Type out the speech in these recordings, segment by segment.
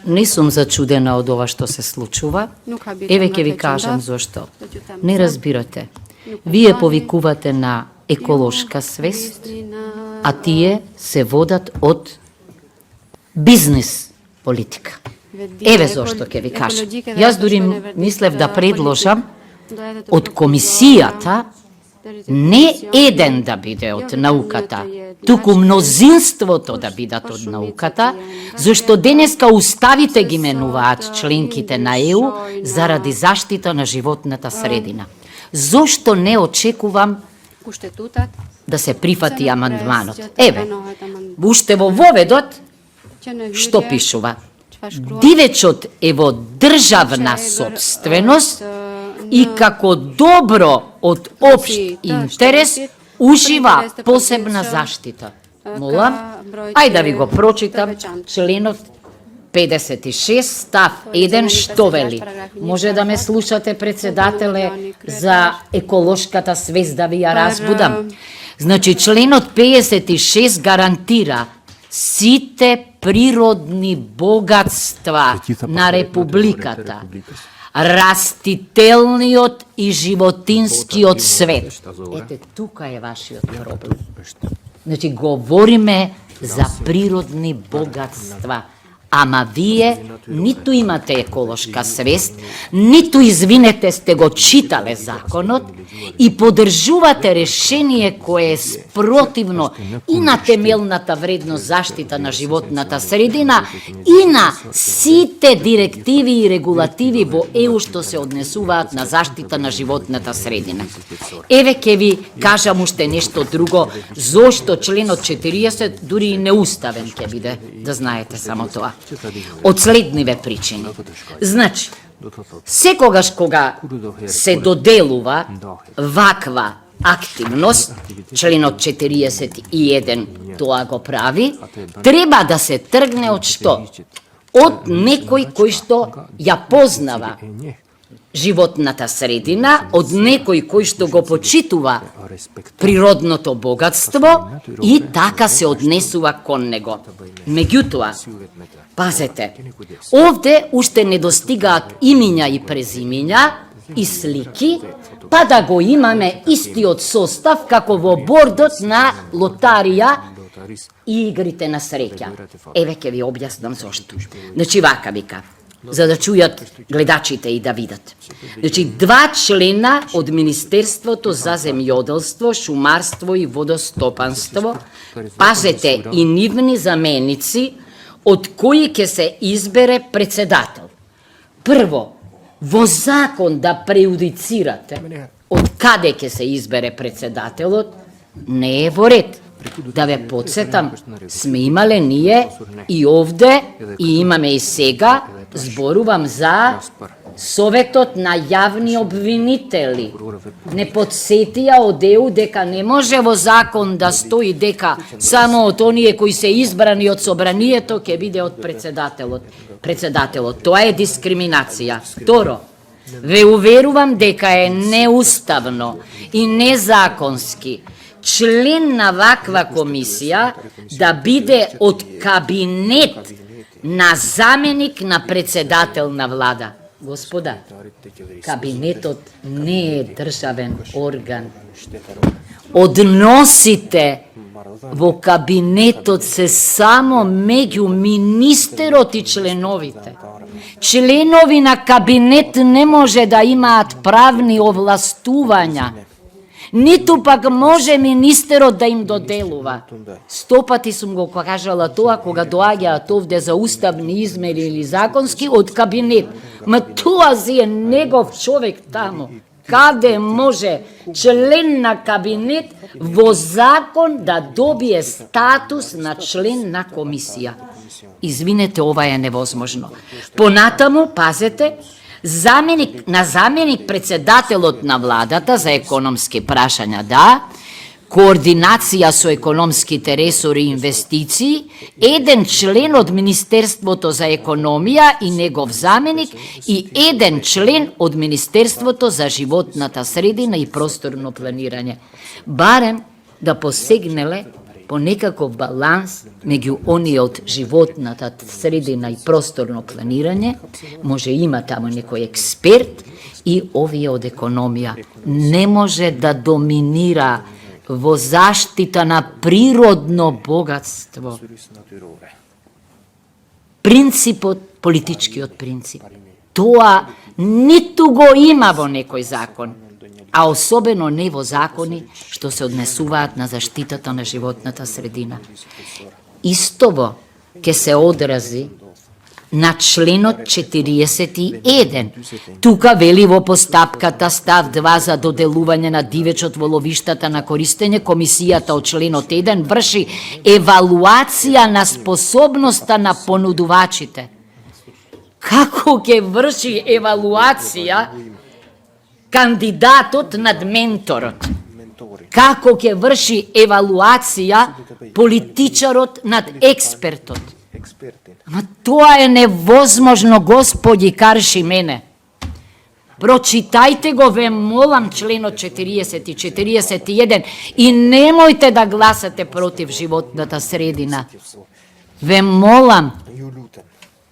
Не сум зачудена од ова што се случува. Еве ќе ви кажам зошто. Не разбирате. Вие повикувате на еколошка свест, а тие се водат од бизнес политика. Еве зошто ќе ви кажам. Јас дури мислев да предложам од комисијата не еден да биде од науката, туку мнозинството да бидат од науката, зашто денеска уставите ги менуваат членките на ЕУ заради заштита на животната средина. Зошто не очекувам да се прифати амандманот? Еве, уште во воведот, што пишува? Дивечот е во државна собственост и како добро од општ интерес ужива посебна заштита. Молам, ајде да ви го прочитам членот 56 став 1 што вели. Може да ме слушате, председателе, за еколошката свест да ви ја разбудам. Значи членот 56 гарантира сите природни богатства на републиката, растителниот и животинскиот свет. Ете, тука е вашиот проблем. Значи, говориме за природни богатства. Ама вие ниту имате еколошка свест, ниту, извинете, сте го читале законот и поддржувате решение кое е спротивно и на темелната вредност заштита на животната средина и на сите директиви и регулативи во ЕУ што се однесуваат на заштита на животната средина. Еве ќе ви кажам уште нешто друго, зошто членот 40 дури и неуставен ќе биде, да знаете само тоа. Од следниве причини. Значи, секогаш кога се доделува ваква активност, членот 41 тоа го прави, треба да се тргне од што? Од некој кој што ја познава животната средина, од некој кој што го почитува природното богатство и така се однесува кон него. Меѓутоа, пазете, овде уште не достигаат имиња и презимиња и слики, па да го имаме истиот состав како во бордот на лотарија и игрите на среќа. Еве ќе ви објаснам зошто. Значи вака вика, за да чујат гледачите и да видат. Значи, 2 члена од Министерството за земјоделство, шумарство и водостопанство, пазете, и нивни заменици, од кои ќе се избере председател. Прво, во закон да преюдицирате од каде ќе се избере председателот, не е во ред. Да ве подсетам, сме имале ние и овде, и имаме и сега, зборувам за Советот на јавни обвинители. Не подсетија од ЕУ дека не може во закон да стои дека само од оние кои се избрани од собранието ќе биде од председателот. Тоа е дискриминација. Второ, ве уверувам дека е неуставно и незаконски член на ваква комисија да биде од кабинет на заменик на председател на влада. Господа, кабинетот не е државен орган. Односите во кабинетот се само меѓу министерот и членовите. Членови на кабинет не може да имаат правни овластувања, ниту пак може министерот да им доделува. 100 пати сум го кажала тоа кога доаѓаат овде за уставни измени или законски од кабинет. Ма тоа си е негов човек таму. Каде може член на кабинет во закон да добие статус на член на комисија? Извинете, ова е невозможно. Понатаму, пазете, заменик председателот на владата за економски прашања, да, координација со економските ресори и инвестиции, еден член од Министерството за економија и негов заменик и еден член од Министерството за животната средина и просторно планирање. Барем да посегнеле по некаков баланс меѓу оние од животната средина и просторно планирање, може има таму некој експерт и овие од економија. Не може да доминира во заштита на природно богатство. Принципот, политичкиот принцип. Тоа ниту го има во некој закон, а особено не во закони што се однесуваат на заштитата на животната средина. Истово ќе се одрази на членот 41. Тука вели во постапката став 2 за доделување на дивечот во ловиштата на користење, комисијата од членот 1 врши евалуација на способноста на понудувачите. Како ќе врши евалуација кандидатот над менторот? Како ќе врши евалуација политичарот над експертот? Ама тоа е невозможно, Господи, карши мене. Прочитајте го, ве молам, членот 40 и 41 и немојте да гласате против животната средина. Ве молам,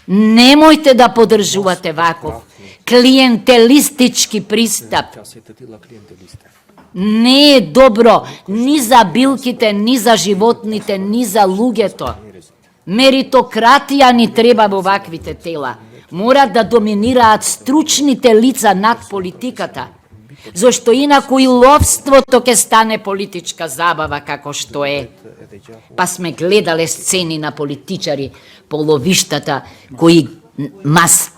немојте да поддржувате ваков клиентелистички пристап. Не е добро ни за билките, ни за животните, ни за луѓето. Меритократија ни треба во ваквите тела. Мора да доминираат стручните лица над политиката, зашто инаку и ловството ќе стане политичка забава како што е. Па сме гледале сцени на политичари по ловиштата кои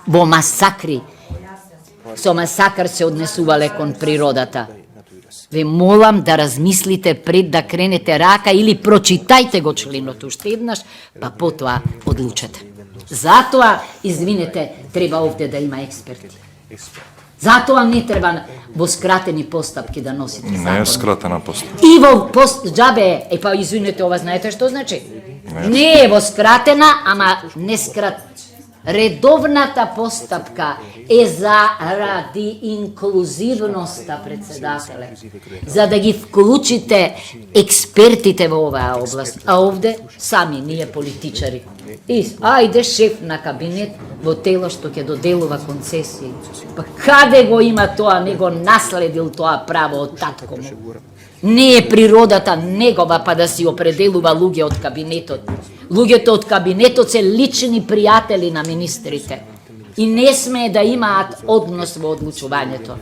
во масакри, со масакар се однесувале кон природата. Ве молам да размислите пред да кренете рака или прочитајте го членот уште еднаш, па потоа одлучете. Затоа, извинете, треба овде да има експерти. Затоа не треба во скратени постапки да носите закон. Не е скратена постапка. И во джабе, па извинете, ова знаете што значи? Не е во скратена, ама не скрат. Редовната постапка е заради инклузивноста, председателе, за да ги вклучите експертите во оваа област, а овде сами ние политичари. И ајде шеф на кабинет во тело што ќе доделува концесии. Па каде го има тоа, не го наследил тоа право од татко му? Не е природата негова па да си определува луѓе од кабинетот. Луѓето од кабинетот се лични пријатели на министрите и не смее да имаат однос во одлучувањето.